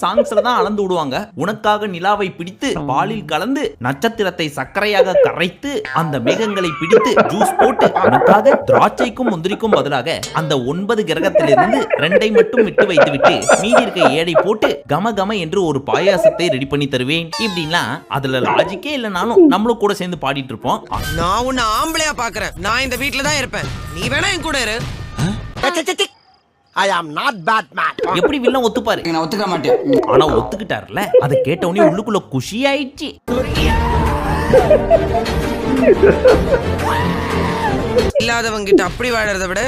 சாங்ஸ்ல தான் அளந்து விடுவாங்க. உனக்காக நிலாவை பிடித்து பாலில் கலந்து நட்சத்திரத்தை சர்க்கரையாக கரைத்து அந்த மேகங்களை பிடித்து ஜூஸ் போட்டு உனக்காக திராட்சைக்கும் முந்திரிக்கும் பதிலாக அந்த 9 கிரகத்திலிருந்து 2 மட்டும் விட்டு வைத்துவிட்டு மீதி இருக்க 7 போட்டு கம கம என்று ஒரு பாயாசத்தை ரெடி பண்ணி தருவேன். இப்படின்னா அதுல லாஜிக்கே இல்லைனாலும் நம்மளும் கூட சேர்ந்து பாடிட்டு இருப்போம். நான் உன்னை ஆம்பளையா பாக்குறேன். நான் இந்த வீட்டுல தான் இருப்பேன். நீ வேணா என் கூட இரு. I am not Batman. எப்படி வில்லன் ஒத்துப்பாரு? நான் ஒத்துக்க மாட்டேன். ஆனா ஒத்துக்கிட்டாருல, அதை கேட்ட உடனே உள்ளுக்குள்ள குஷி ஆயிடுச்சு. இல்லாதவங்க கிட்ட அப்படி வாழறத விட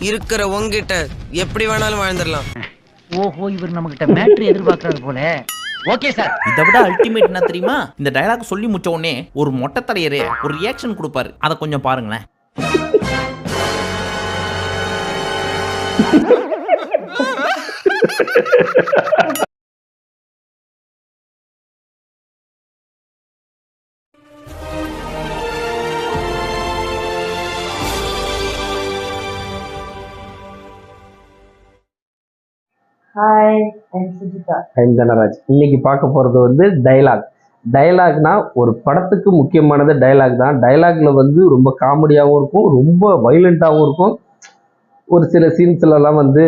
இருக்கிற உங்ககிட்ட எப்படி வேணாலும் வாழ்ந்துடலாம். ஓஹோ, இவர் நம்ம கிட்ட மேட்ரு எதிர்பார்க்கறது போல. Okay sir. இதை விட அல்டிமேட் என்ன தெரியுமா? இந்த டயலாக் சொல்லி முடிச்ச உடனே ஒரு மொட்டை தலையரே ஒரு ரியாக்ஷன் கொடுப்பாரு. அதை கொஞ்சம் பாருங்களேன். Hi, I'm Sujitha. I'm Dhanraj. இன்னைக்கு பார்க்க போகிறது வந்து டைலாக்னா ஒரு படத்துக்கு முக்கியமானது டைலாக் தான். டைலாக்ல வந்து ரொம்ப காமெடியாகவும் இருக்கும், ரொம்ப வைலண்ட்டாகவும் இருக்கும். ஒரு சில சீன்ஸ்லலாம் வந்து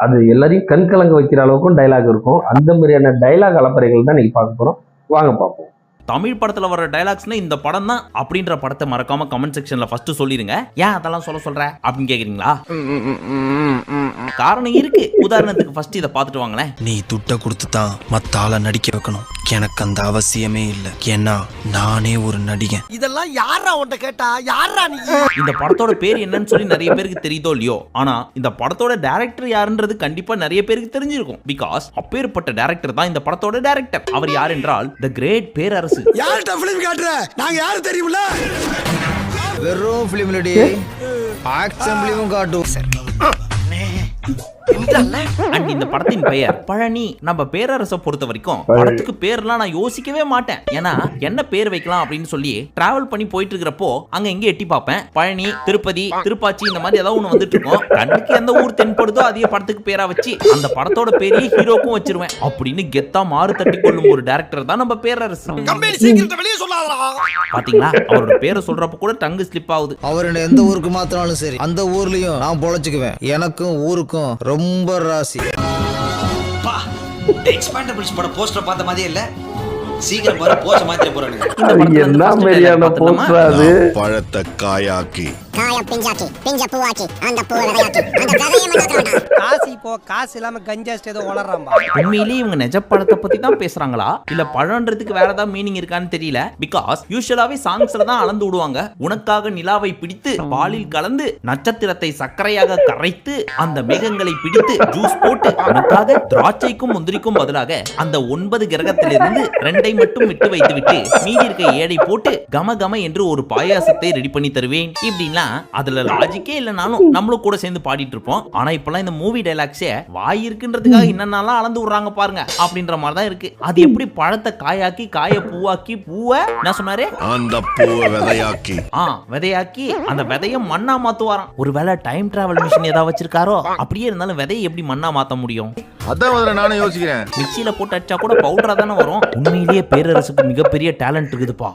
அது எல்லாரையும் கண்கலங்க வைக்கிற அளவுக்கும் டைலாக் இருக்கும். அந்த மாதிரியான டைலாக் அலப்பறைகள் தான் இன்னைக்கு பார்க்க போகிறோம். வாங்க பார்ப்போம். தமிழ் படத்துல வர டைலாக்ஸ்ல இந்த படம் தான் அப்படின்ற படத்தை மறக்காம கமெண்ட் செக்ஷன்ல ஃபர்ஸ்ட் சொல்லிருங்க. ஏன் அதெல்லாம் சொல்ற அப்படின்னு கேக்குறீங்களா? காரணம் இருக்கு. உதாரணத்துக்கு ஃபர்ஸ்ட் இதை பார்த்துட்டு வாங்களேன். நீ துட்ட கொடுத்து தான் மத்த ஆளை நடிக்க வைக்கணும். எனக்கு அந்த அவசியமே இல்லை. ஏன்னா நானே ஒரு நடிகன். இதெல்லாம் யாரா உன்கிட்ட கேட்டா? யாரா நீ? இந்த படத்தோட பேர் என்னன்னு சொல்லி நிறைய பேருக்கு தெரியுதோ இல்லையோ, ஆனா இந்த படத்தோட டைரக்டர் யாருன்றது கண்டிப்பா நிறைய பேருக்கு தெரிஞ்சிருக்கும். பிகாஸ் அப்பேற்பட்ட டைரக்டர் தான் இந்த படத்தோட டைரக்டர். அவர் யார் என்றால் தி கிரேட் பேரரசு. யார்ட்ட ஃபிலிம் காட்டுற? நாங்க யாரு தெரியுமில்ல? வெறும் ஃபிலிம்லடி ஆக்ஷன் ஃபிலிமும் காட்டும். அண்ட் இந்த படத்தின் பெயர் பழனி. நம்ம பேரரசை பொறுத்த வரைக்கும் படத்துக்கு பேர்லாம் நான் யோசிக்கவே மாட்டேன். ஏன்னா என்ன பேர் வைக்கலாம் அப்படின்னு சொல்லி டிராவல் பண்ணி போயிட்டு இருக்கிறப்போ அங்க எங்க எட்டி பார்ப்பேன். பழனி, திருப்பதி, திருப்பாச்சி இந்த மாதிரி ஏதாவது ஒண்ணு வந்துட்டு இருக்கும். கண்ணுக்கு எந்த ஊர் தென்படுதோ அதே படத்துக்கு பேரா வச்சு அந்த படத்தோட பேரையே ஹீரோக்கும் வச்சிருவேன் அப்படின்னு கெத்தா மாறு தட்டி கொள்ளும் ஒரு டைரக்டர் தான் நம்ம பேரரசு. பாத்தீங்களா, அவரோட பேரை சொல்றப்ப கூட டங்கு ஸ்லிப் ஆகுது. அவர் எந்த ஊருக்கு மாத்தினாலும் சரி, அந்த ஊர்லயும் நான் பொழைச்சுக்குவேன். எனக்கும் ஊருக்கும் ரொம்ப ராசி. எக்ஸ்பேண்டபிள்ஸ் பட போஸ்டர் பார்த்த மாதிரியே இல்ல. சீக்கிரம் வர போஸ்ட் மாத்திர போறானுங்க. என்ன மாதிரியான போஸ்டர் அது? பழத்தை காயாக்கி காய பிஞ்சாக்கி பிஞ்ச பூவாக்கி அந்த பூவை விளையாக்கி அந்த கதையை மனக்கறடா. காசு இப்போ காசு இல்லாம கஞ்சாஸ்ட் ஏதோ வளர்றாம்பா. உண்மையிலேயே இவங்க நிஜ படத்தை பத்தி தான் பேசுறாங்களா இல்ல பழம்ன்றதுக்கு வேற ஏதாவது மீனிங் இருக்கான்னு தெரியல. பிகாஸ் யூசுவலாவே சாங்ஸ்ல தான் அளந்து விடுவாங்க. உனக்காக நிலாவை பிடித்து பாலில் கலந்து நட்சத்திரத்தை சர்க்கரையாக கரைத்து அந்த மேகங்களை பிடித்து ஜூஸ் போட்டு உனக்காக திராட்சைக்கும் முந்திரிக்கும் பதிலாக அந்த 9 கிரகத்திலிருந்து 2 மட்டும் விட்டு வைத்துவிட்டு மீதி இருக்க 7 போட்டு கம கம என்று ஒரு பாயாசத்தை ரெடி பண்ணி தருவேன். இப்படின்னா அதுல லாஜிக்கே இல்லைனாலும் நம்மளும் கூட சேர்ந்து பாடிட்டு இருப்போம். ஆனா இப்பெல்லாம் இந்த மூவி டைலாக்ஸே வாய் இருக்குன்றதுக்காக என்னென்னலாம் அளந்து விடுறாங்க பாருங்க அப்படின்ற மாதிரி தான் இருக்கு. அது எப்படி பழத்தை காயாக்கி காய பூவாக்கி பூவை என்ன சொன்னாரு? அந்த பூவை விதையாக்கி விதையாக்கி அந்த விதைய மண்ணா மாத்துவாராம். ஒருவேளை டைம் டிராவல் மிஷின் ஏதாவது வச்சிருக்காரோ? அப்படியே இருந்தாலும் விதையை எப்படி மண்ணா மாத்த முடியும்? அதான் நானும் யோசிக்கிறேன். மிக்சியில போட்டு அடிச்சா கூட பவுடரா தானே வரும். உண்மையிலேயே பேரரசுக்கு மிகப்பெரிய டேலண்ட் இருக்குதுப்பா.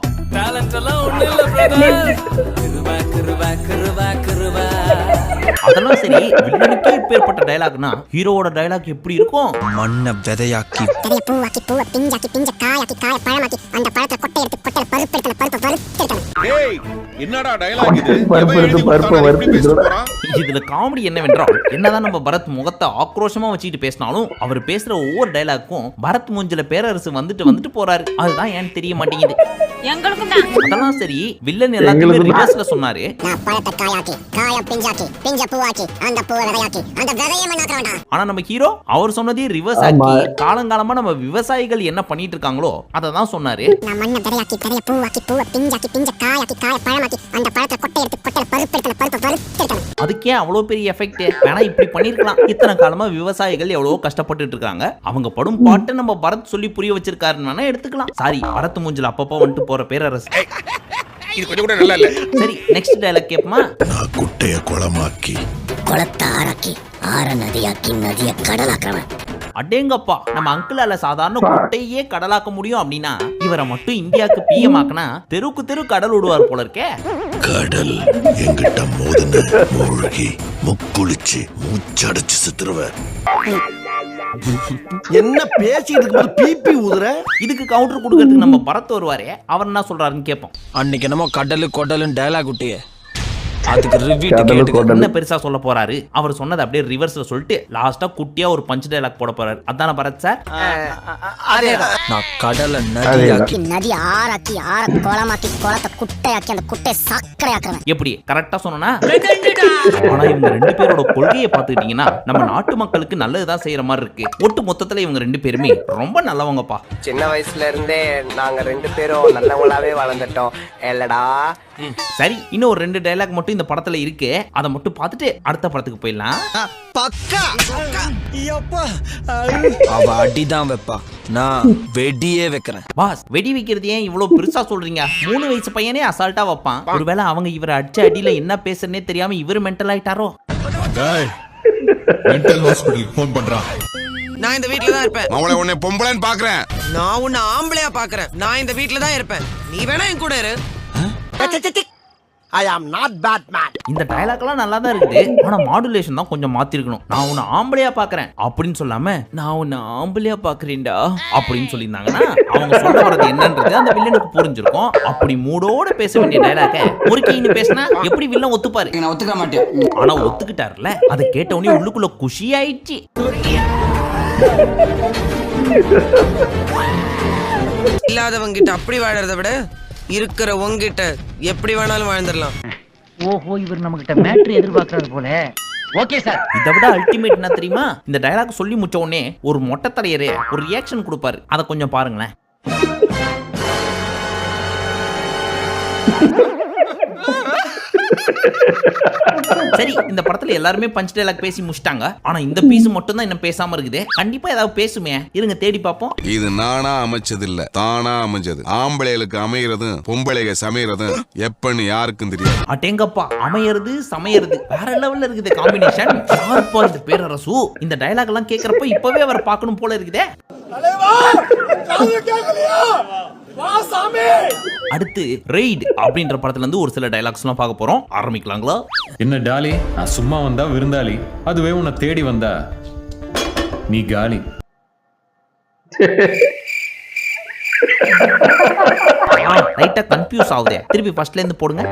அதெல்லாம் சரி, வில்லனுக்கே இப்பேற்பட்ட டயலாக்னா ஹீரோவோட டயலாக் எப்படி இருக்கும்? மண்ணை விதையாக்கி கரிய பூவாக்கி பூவை பிஞ்சாக்கி பிஞ்ச காயாக்கி காய பழமாக்கி அந்த பழத்தை கொட்டை எடுத்து கொட்டையில பருப்பு எடுத்து பருப்பு வறுத்துட்டணும். ஏய் என்னடா டயலாக் இது? பருப்பு வறுத்துட்டணும். இதுல காமெடி என்னவென்றால், என்னதான் நம்ம பரத் முகத்தை ஆக்ரோஷமா வச்சுட்டு பேசினாலும் அவர் பேசுற ஒவ்வொரு டயலாக்கும் பரத் மூஞ்சில பேரரசு வந்துட்டு போறாரு. அதுதான் ஏன்னு தெரிய மாட்டேங்குது. அதெல்லாம் சரி, வில்லன் எல்லாத்தையுமே ரிவர்ஸ்ல சொன்னாரு. நான் பழத்தை காயாக்கி காய பிஞ்சாக்கி பிஞ்ச பூவாக்கி அந்த பூவை விளையாக்கி அந்த விதையை மனக்கறடா. ஆனா நம்ம ஹீரோ அவர் சொன்னதே ரிவர்ஸ் ஆக்கி காலங்காலமா நம்ம விவசாயிகள் என்ன பண்ணிட்டு இருக்காங்களோ அதை தான் சொன்னாரு. நான் மண்ணை விதையாக்கி கரிய பூவாக்கி பூவை பிஞ்சாக்கி பிஞ்ச காயாக்கி காய பழமாக்கி அந்த பழத்தை கொட்டை எடுத்து கொட்டையில பருப்பு எடுத்து பருப்பு வறுத்துட்டணும். அதுக்கே அவ்வளவு பெரிய எஃபெக்ட் வேணா இப்படி பண்ணிருக்கலாம். இத்தனை காலமா விவசாயிகள் எவ்வளவோ கஷ்டப்பட்டு இருக்காங்க. அவங்க படும் பாட்டு நம்ம பரத் சொல்லி புரிய வச்சிருக்காருன்னு எடுத்துக்கலாம். சாரி, பரத் மூஞ்சில அப்பப்போ வந்துட்டு போற பேரரசு. இது கொஞ்சம் கூட நல்லா இல்ல. சரி, நெக்ஸ்ட் டயலாக் கேப்பமா. நான் குட்டைய குளமாக்கி குளத்தை ஆறாக்கி ஆற நதியாக்கி நதியை கடலாக்குறவன் அடேங்கப்பா, நம்ம அங்கிளால சாதாரண குட்டையே கடலாக்க முடியும் அப்படின்னா இவரை மட்டும் இந்தியாவுக்கு பிஎம் ஆக்கினா தெருக்கு தெரு கடல் விடுவார் போல இருக்கே. கடல் எங்கிட்ட மோதுன மூழ்கி முக்குளிச்சு மூச்சடைச்சு செத்துருவேன். என்ன பேசிட்டு இருக்கும்போது பிபி ஊதுற? இதுக்கு கவுண்டர் கொடுக்கறதுக்கு நம்ம பரத் வருவாரே, அவர் என்ன சொல்றாருன்னு கேட்போம். அன்னைக்கு என்னமோ கடலு கொடலுன்னு டயலாக் விட்டியே, அதுக்கு ரிவ்யூ என்ன பெருசா சொல்ல போறாரு? அவர் சொன்னது அப்படியே ரிவர்ஸ்ல சொல்லிட்டு லாஸ்டா குட்டியா ஒரு பஞ்ச் டயலாக் போட போறாரு. அதான பரத் சார்? நான் கடலை நதியாக்கி நதி ஆறாக்கி ஆற கோலமாக்கி கோலத்தை குட்டையாக்கி அந்த குட்டை சக்கரையாக்குறேன். எப்படி கரெக்டா சொன்னா? ஆனா இவங்க ரெண்டு பேரோட கொள்கையை பார்த்துக்கிட்டீங்கன்னா நம்ம நாட்டு மக்களுக்கு நல்லதுதான் செய்யற மாதிரி இருக்கு. ஒட்டு மொத்தத்துல இவங்க ரெண்டு பேருமே ரொம்ப நல்லவங்கப்பா. சின்ன வயசுல இருந்தே நாங்க ரெண்டு பேரும் நல்லவங்களாவே வளர்ந்துட்டோம் இல்லடா. சரி, இன்னும் ஒரு 2 டயலாக் மட்டும் இந்த படத்துல இருக்கு. அதை மட்டும் பார்த்துட்டு அடுத்த படத்துக்கு போயிடலாம். பக்கா அவ அடிதான் வைப்பா, நான் வெடியே வைக்கிறேன். பாஸ், வெடி வைக்கிறது ஏன் இவ்வளவு பெருசா சொல்றீங்க? 3 வயசு பையனே அசால்ட்டா வைப்பான். ஒருவேளை அவங்க இவரை அடிச்ச அடியில என்ன பேசுறனே தெரியாம இவரு மென்டல் ஆயிட்டாரோ? மென்டல் ஹாஸ்பிடலுக்கு ஃபோன் பண்றான். நான் இந்த வீட்ல தான் இருப்பேன். அவளை உன்னை பொம்பளைன்னு பாக்குறேன். நான் உன்னை ஆம்பளையா பாக்குறேன். நான் இந்த வீட்ல தான் இருப்பேன். நீ வேணா என் கூட இரு. I am not Batman. இந்த டயலாக் எல்லாம் நல்லா தான் இருக்குது. ஆனா மாடுலேஷன் தான் கொஞ்சம் மாத்திருக்கணும். நான் உன்னை ஆம்பளையா பாக்குறேன் அப்படின்னு சொல்லாம நான் உன்னை ஆம்பளையா பாக்குறேன்டா அப்படின்னு சொல்லியிருந்தாங்கன்னா அவங்க சொல்ல வரது என்னன்றது அந்த வில்லனுக்கு புரிஞ்சிருக்கும். அப்படி மூடோட பேச வேண்டிய டயலாக முறுக்கின்னு பேசினா எப்படி வில்லன் ஒத்துப்பாரு? நான் ஒத்துக்க மாட்டேன். ஆனா ஒத்துக்கிட்டாருல, அதை கேட்ட உடனே உள்ளுக்குள்ள குஷி ஆயிடுச்சு. இல்லாதவங்கிட்ட அப்படி வாழறத விட இருக்கிற உங்கிட்ட எப்படி வேணாலும் வாழ்ந்துடலாம். ஓஹோ, இவர் நம்ம கிட்ட மேட்ரு எதிர்பார்க்கறது போல. Okay sir. இதை விட அல்டிமேட் என்ன தெரியுமா? இந்த டயலாக் சொல்லி முடிச்ச உடனே ஒரு மொட்டை தலையரே ஒரு ரியாக்ஷன் கொடுப்பாரு. அதை கொஞ்சம் பாருங்களேன். சரி, இந்த படத்துல எல்லாருமே பஞ்ச் டயலாக் பேசி முடிச்சிட்டாங்க. ஆனா இந்த பீஸ் மட்டும் தான் இன்னும் பேசாம இருக்குது. கண்டிப்பா ஏதாவது பேசுமே, இருங்க தேடி பாப்போம். இது நானா அமைச்சது இல்ல, தானா அமைஞ்சது. ஆம்பளைகளுக்கு அமையறதும் பொம்பளைக சமையறதும் எப்பன்னு யாருக்கும் தெரியும். அடேங்கப்பா, அமையறது சமையறது வேற லெவல்ல இருக்குது காம்பினேஷன். ஷார்ப்பா இந்த பேரரசு. இந்த டயலாக் எல்லாம் கேக்குறப்ப இப்பவே அவர் பார்க்கணும் போல இருக்குதே. அடுத்து ரெய்ட் அப்படின்ற படத்துல இருந்து ஒரு சில டயலாக்ஸ் எல்லாம் பார்க்க போறோம். ஆரம்பிக்கலாங்களா? என்ன டாலி, நான் சும்மா வந்தா விருந்தாளி, அதுவே உன்னை தேடி வந்தா நீ காலி. லைட்டா கன்ஃபியூஸ் ஆகுதே, திருப்பி ஃபர்ஸ்ட்ல இருந்து போடுங்க.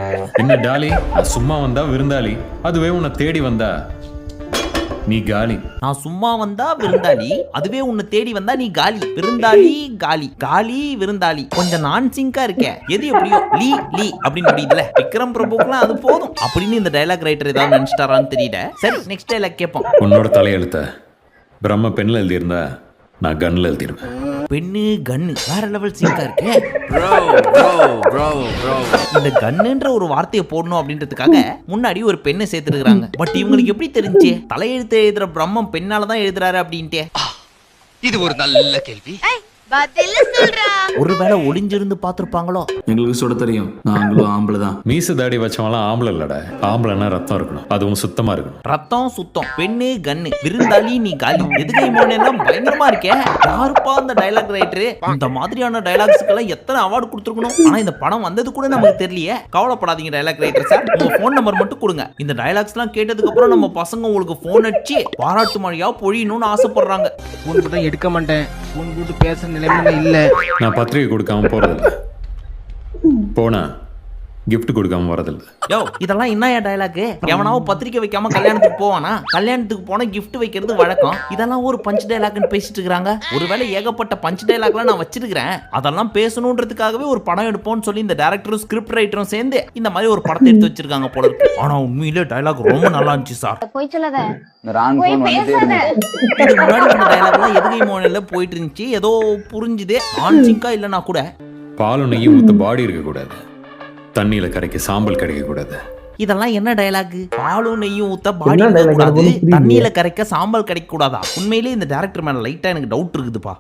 என்ன டாலி, நான் சும்மா வந்தா விருந்தாளி, அதுவே உன்னை தேடி வந்தா நீ காலி. நான் சும்மா வந்தா விருந்தாளி, அதுவே உன்னை தேடி வந்தா நீ காலி. விருந்தாளி காலி, காலி விருந்தாளி. கொஞ்சம் நான் சிங்கா இருக்கே. எது எப்படியோ லீ லீ அப்படின்னு முடியுதுல. விக்ரம் பிரபுக்குலாம் அது போதும் அப்படின்னு இந்த டயலாக் ரைட்டர் ஏதாவது நினைச்சிட்டாரான்னு தெரியல. சரி, நெக்ஸ்ட் டயலாக் கேட்போம். உன்னோட தலையெழுத்த பிரம்ம பெண்ணில் எழுதியிருந்தா நான் கன்ல எழுதிருவேன். பெண்ணு கன்னு வேற லெவல் சிங்கா இருக்கு. இந்த கன்னுன்ற ஒரு வார்த்தையை போடணும் அப்படின்றதுக்காக முன்னாடி ஒரு பெண்ணை சேர்த்துருக்காங்க. பட் இவங்களுக்கு எப்படி தெரிஞ்சு தலையெழுத்து எழுதுற பிரம்மம் பெண்ணாலதான் எழுதுறாரு அப்படின்ட்டு? இது ஒரு நல்ல கேள்வி. ஒருவேளை ஒளிஞ்சிருந்து பாத்துருப்பாங்களோ? எங்களுக்கு சொல்ல தெரியும், நாங்களும் ஆம்பளை தான். மீச தாடி வச்சவங்களாம் ஆம்பளை இல்லடா. ஆம்பளைனா ரத்தம் இருக்கணும், அதுவும் சுத்தமா இருக்கணும். ரத்தம் சுத்தம், பெண்ணு கன்னு, விருந்தாளி நீ காலி, எதுகை மோனெல்லாம் பயங்கரமா இருக்கே. யாருப்பா அந்த டயலாக் ரைட்டரு? இந்த மாதிரியான டயலாக்ஸ்க்கெல்லாம் எத்தனை அவார்டு கொடுத்துருக்கணும். ஆனா இந்த படம் வந்தது கூட நமக்கு தெரியலையே. கவலைப்படாதீங்க டயலாக் ரைட்டர் சார், உங்க போன் நம்பர் மட்டும் கொடுங்க. இந்த டயலாக்ஸ் எல்லாம் கேட்டதுக்கு அப்புறம் நம்ம பசங்க உங்களுக்கு போன் அடிச்சு பாராட்டு மழையா பொழியணும்னு ஆசைப்படுறாங்க. போன் கூட எடுக்க மாட்டேன், போன் போட்டு பேச நிலைமையில இல்ல. நான் பத்திரிகை கொடுக்காம போறதில்ல, போனா கிஃப்ட் கொடுக்காம வரதில்ல. யோ, இதெல்லாம் என்ன டயலாக்? எவனாவும் பத்திரிக்கை வைக்காம கல்யாணத்துக்கு போவானா? கல்யாணத்துக்கு போனா கிஃப்ட் வைக்கிறது வழக்கம். இதெல்லாம் ஒரு பஞ்ச் டயலாக்னு பேசிட்டு இருக்காங்க. ஒருவேளை ஏகப்பட்ட பஞ்ச் டயலாக்லாம் நான் வச்சிருக்கிறேன், அதெல்லாம் பேசணுன்றதுக்காகவே ஒரு படம் எடுப்போம்னு சொல்லி இந்த டைரக்டரும் ஸ்கிரிப்ட் ரைட்டரும் சேர்ந்து இந்த மாதிரி ஒரு படத்தை எடுத்து வச்சிருக்காங்க போல இருக்கு. ஆனா உண்மையிலே டயலாக் ரொம்ப நல்லா இருந்துச்சு சார். போய் சொல்லாத. இதுக்கு முன்னாடி இந்த டயலாக்லாம் எதுகை மோனில போயிட்டு இருந்துச்சு, ஏதோ புரிஞ்சுது. நான் சிங்கா இல்லைன்னா கூட பாலும் நெய்யும் ஊத்த பாடி இருக்க கூடாது, தண்ணியில கரைக்க சாம்பல் கிடைக்க கூடாது. இதெல்லாம் என்ன டயலாக்? பாலும் நெய்யும் ஊத்த பாடி இருக்க கூடாது, தண்ணியில கரைக்க சாம்பல் கிடைக்க கூடாதா? உண்மையிலேயே இந்த டைரக்டர் மேல லைட்டா எனக்கு டவுட் இருக்குதுப்பா.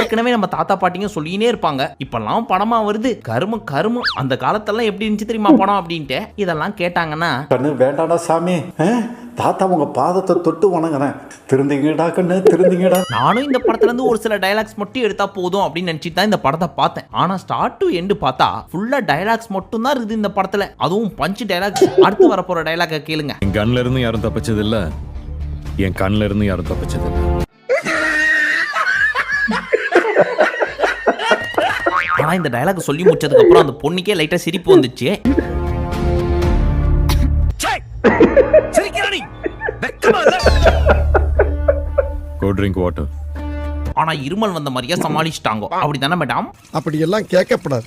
ஏற்கனவே நம்ம தாத்தா பாட்டிங்க சொல்லினே இருப்பாங்க, இப்பெல்லாம் படமா வருது கரும கரும. அந்த காலத்தெல்லாம் எப்படி இருந்துச்சு தெரியுமா படம் அப்படின்ட்டு? இதெல்லாம் கேட்டாங்கன்னா வேண்டாடா சாமி, தாத்தா உங்க பாதத்தை தொட்டு வணங்குறேன். திருந்திங்கடா கண்ணு, திருந்திங்கடா. நானும் இந்த படத்துல இருந்து ஒரு சில டயலாக்ஸ் மட்டும் எடுத்தா போதும் அப்படின்னு நினைச்சிட்டு தான் இந்த படத்தை பார்த்தேன். ஆனா ஸ்டார்ட் டு எண்டு பார்த்தா ஃபுல்லா டயலாக்ஸ் மட்டும் தான் இருக்குது இந்த படத்துல. அதுவும் பஞ்ச் டயலாக்ஸ். அடுத்து வரப்போற டயலாக கேளுங்க. என் கண்ணில இருந்து யாரும் தப்பிச்சது இல்ல, என் கண்ணில இருந்து யாரும் தப்பிச்சது இல்ல. ஆனா இந்த டயலாக் சொல்லி முடிச்சதுக்கு அப்புறம் அந்த பொண்ணுக்கே லைட்டா சிரிப்பு வந்துச்சு. கோ ட்ரிங்க் வாட்டர். ஆனா இருமல் வந்த மாதிரியா சமாளிச்சிட்டாங்க. அப்படிதானே மேடம்? அப்படி எல்லாம் கேட்கப்படாது.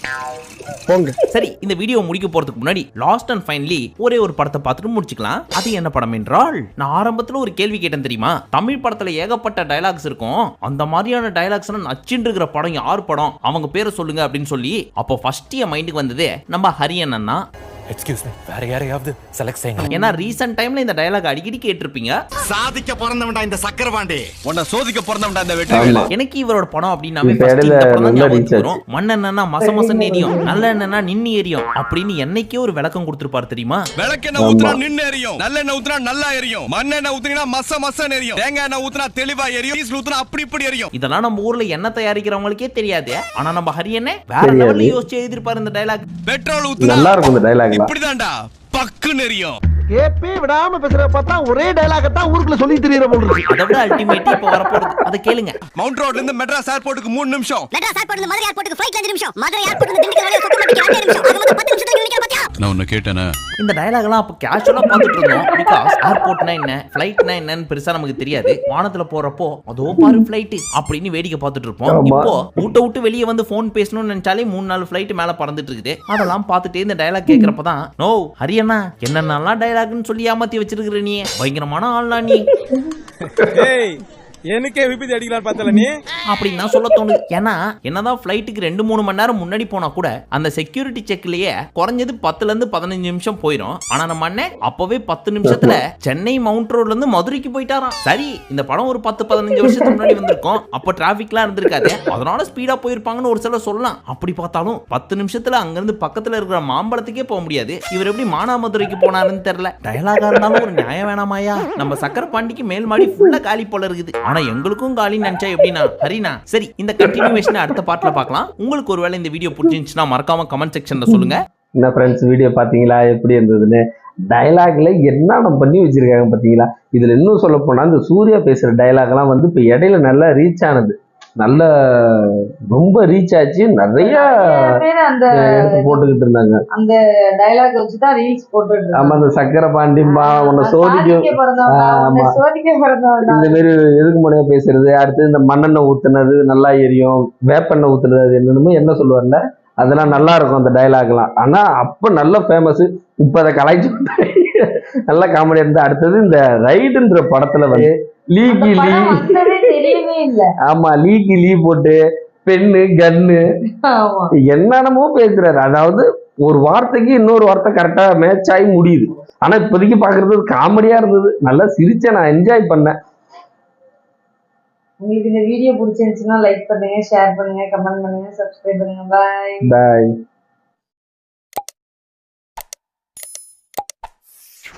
போங்க. சரி, இந்த வீடியோ முடிக்க போறதுக்கு முன்னாடி லாஸ்ட் அண்ட் ஃபைனலி ஒரே ஒரு படத்தை பார்த்துட்டு முடிச்சுக்கலாம். அது என்ன படம் என்றால், நான் ஆரம்பத்துல ஒரு கேள்வி கேட்டேன் தெரியுமா? தமிழ் படத்துல ஏகப்பட்ட டயலாக்ஸ் இருக்கும், அந்த மாதிரியான டயலாக்ஸ் நச்சுன்னு இருக்கிற படம் யார் படம், அவங்க பேரை சொல்லுங்க அப்படின்னு சொல்லி. அப்போ ஃபர்ஸ்ட் என் மைண்டுக்கு வந்தது நம்ம ஹரியன் அண்ணா. எக்ஸ்கியூஸ் மீ, வேற யாரையாவது செலக்ட் செய்யுங்க. ஏன்னா ரீசன்ட் டைம்ல இந்த டயலாக் அடிக்கடி கேட்டிருப்பீங்க. சாதிக்க பிறந்தவன்டா இந்த சக்கரபாண்டி, உன்னை சோதிக்க பிறந்தவன்டா இந்த வெற்றி. எனக்கு இவரோட படம் அப்படின்னாவே வரும். மண்ணெண்ணா மச மசன் எரியும், நல்ல எண்ணெய்னா நின்னு எரியும் அப்படின்னு என்னைக்கே ஒரு விளக்கம் கொடுத்திருப்பாரு தெரியுமா? விளக்கெண்ணெய் ஊத்துனா நின்னு எரியும், நல்லெண்ணெய் ஊத்துனா நல்லா எரியும், மண்ணெண்ணெய் ஊத்துனா மச மசன் எரியும், தேங்காய் எண்ணெய் ஊத்துனா தெளிவா எரியும், டீசல் ஊத்துனா அப்படி இப்படி எரியும். இதெல்லாம் நம்ம ஊர்ல எண்ணெய் தயாரிக்கிறவங்களுக்கே தெரியாது. ஆனா நம்ம ஹரியனே வேற லெவல்ல யோசிச்சு எழுதிருப்பாரு இந்த டயலாக். பெட்ரோல் ஊத்துனா நல்லா இருக்கும் இந்த டயலாக். இப்படிதான்டா பக்குன்னு எரியும். கேப்பே விடாம பேசுற பார்த்தா ஒரே டயலாக தான் ஊருக்குள்ள சொல்லி தெரியற போல இருக்கு. அதை விட அல்டிமேட் இப்ப வரப்போகுது. அதை கேளுங்க. மவுண்ட் ரோட்ல இருந்து மெட்ராஸ் ஏர்போர்ட்டுக்கு 3 நிமிஷம், மெட்ராஸ் ஏர்போர்ட்ல இருந்து மதுரை ஏர்போர்ட்டுக்கு ஃளைட்ல 5 நிமிஷம், மதுரை ஏர்போர்ட்ல இருந்து திண்டுக்கல் வரைக்கும் சுத்தமாட்டிக்கு 2 நிமிஷம். அது வந்து 10 நிமிஷத்துல நிக்கிற பாத்தியா? நான் உன்னை கேட்டேனா? இந்த டயலாக் எல்லாம் அப்ப கேஷுவலா பார்த்துட்டு இருந்தோம். பிகாஸ் ஏர்போர்ட்னா என்ன, ஃளைட்னா என்னன்னு பெருசா நமக்கு தெரியாது. வானத்துல போறப்போ அதோ பாரு ஃளைட் அப்படின்னு வேடிக்கை பார்த்துட்டு இருப்போம். இப்போ ஊட்ட விட்டு வெளியே வந்து போன் பேசணும்னு நினைச்சாலே 3-4 ஃளைட் மேல பறந்துட்டு இருக்குது. அதெல்லாம் பார்த்துட்டு இந்த டயலாக் கேட்கறப்பதான், நோ ஹரியண்ணா என்னென்னலாம் டயலாக்னு சொல்லி ஏமாத்தி வச்சிருக்கிற நீ, பயங்கரமான ஆள்னா நீ. எனக்கே விபத்து அடிக்கலாம் பார்த்தல நீ அப்படின்னு தான் சொல்ல தோணுது. ஏன்னா என்னதான் ஃபிளைட்டுக்கு 2-3 மணி நேரம் முன்னாடி போனா கூட அந்த செக்யூரிட்டி செக்லயே குறைஞ்சது 10ல இருந்து 15 நிமிஷம் போயிடும். ஆனா நம்ம அண்ணன் அப்பவே 10 நிமிஷத்துல சென்னை மவுண்ட் ரோட்ல இருந்து மதுரைக்கு போயிட்டாராம். சரி, இந்த படம் ஒரு 10-15 வருஷத்துக்கு முன்னாடி வந்திருக்கும், அப்ப டிராபிக்லாம் இருந்திருக்காது, அதனால ஸ்பீடா போயிருப்பாங்கன்னு ஒரு சிலர் சொல்லலாம். அப்படி பார்த்தாலும் 10 நிமிஷத்துல அங்கிருந்து பக்கத்துல இருக்கிற மாம்பழத்துக்கே போக முடியாது. இவர் எப்படி மானாமதுரைக்கு போனாருன்னு தெரியல. டயலாகா இருந்தாலும் ஒரு நியாயம் வேணாமாயா? நம்ம சக்கர பாண்டிக்கு மேல் மாடி ஃபுல்லா காலி போல இருக்குது. ஆனா எங்களுக்கும் காலி நினைச்சா எப்படின்னா ஹரினா. சரி, இந்த கண்டினியூவேஷன் அடுத்த பார்ட்ல பார்க்கலாம். உங்களுக்கு ஒருவேளை இந்த வீடியோ பிடிச்சிருந்துச்சுன்னா மறக்காம கமெண்ட் செக்ஷன்ல சொல்லுங்க. என்ன ஃப்ரெண்ட்ஸ், வீடியோ பாத்தீங்களா எப்படி இருந்ததுன்னு? டயலாக்ல என்னென்ன பண்ணி வச்சிருக்காங்க பாத்தீங்களா? இதுல இன்னும் சொல்ல போனா இந்த சூர்யா பேசுற டயலாக்லாம் வந்து இப்ப இடையில நல்லா ரீச் ஆனது, நல்ல ரொம்ப ரீச் ஆச்சு. நிறைய எடுத்து போட்டுக்கிட்டு இருந்தாங்க. அந்த டயலாக் வச்சு தான் ரீல்ஸ் போட்டுட்டு. ஆமா, அந்த சக்கர பாண்டிம்பா உன்னை சோதிக்க, இந்த மாதிரி எதுக்கு முறையா பேசுறது. அடுத்து இந்த மண்ணெண்ணெய் ஊத்துனது நல்லா எரியும், வேப்பெண்ணெய் ஊத்துனது, அது என்னென்னமோ என்ன சொல்லுவார்ல, அதெல்லாம் நல்லா இருக்கும் அந்த டயலாக்லாம். ஆனா அப்ப நல்ல ஃபேமஸ். இப்ப அதை கலாய்ச்சி நல்ல காமெடி இருந்து. அடுத்தது இந்த ரைடுன்ற படத்துல வந்து லீக்கி லீ, ஆமா லீக்கி லீ போட்டு பெண்ணு கன்னு என்னென்னமோ பேசுறாரு. அதாவது ஒரு வார்த்தைக்கு இன்னொரு வார்த்தை கரெக்டா மேட்ச் ஆகி முடியுது. ஆனா இப்போதைக்கு பாக்குறது காமெடியா இருந்தது, நல்லா சிரிச்சேன், நான் என்ஜாய் பண்ணேன். உங்களுக்கு இந்த வீடியோ பிடிச்சிருந்துச்சுன்னா லைக் பண்ணுங்க, ஷேர் பண்ணுங்க, கமெண்ட் பண்ணுங்க, சப்ஸ்கிரைப் பண்ணுங்க. பாய் பாய்.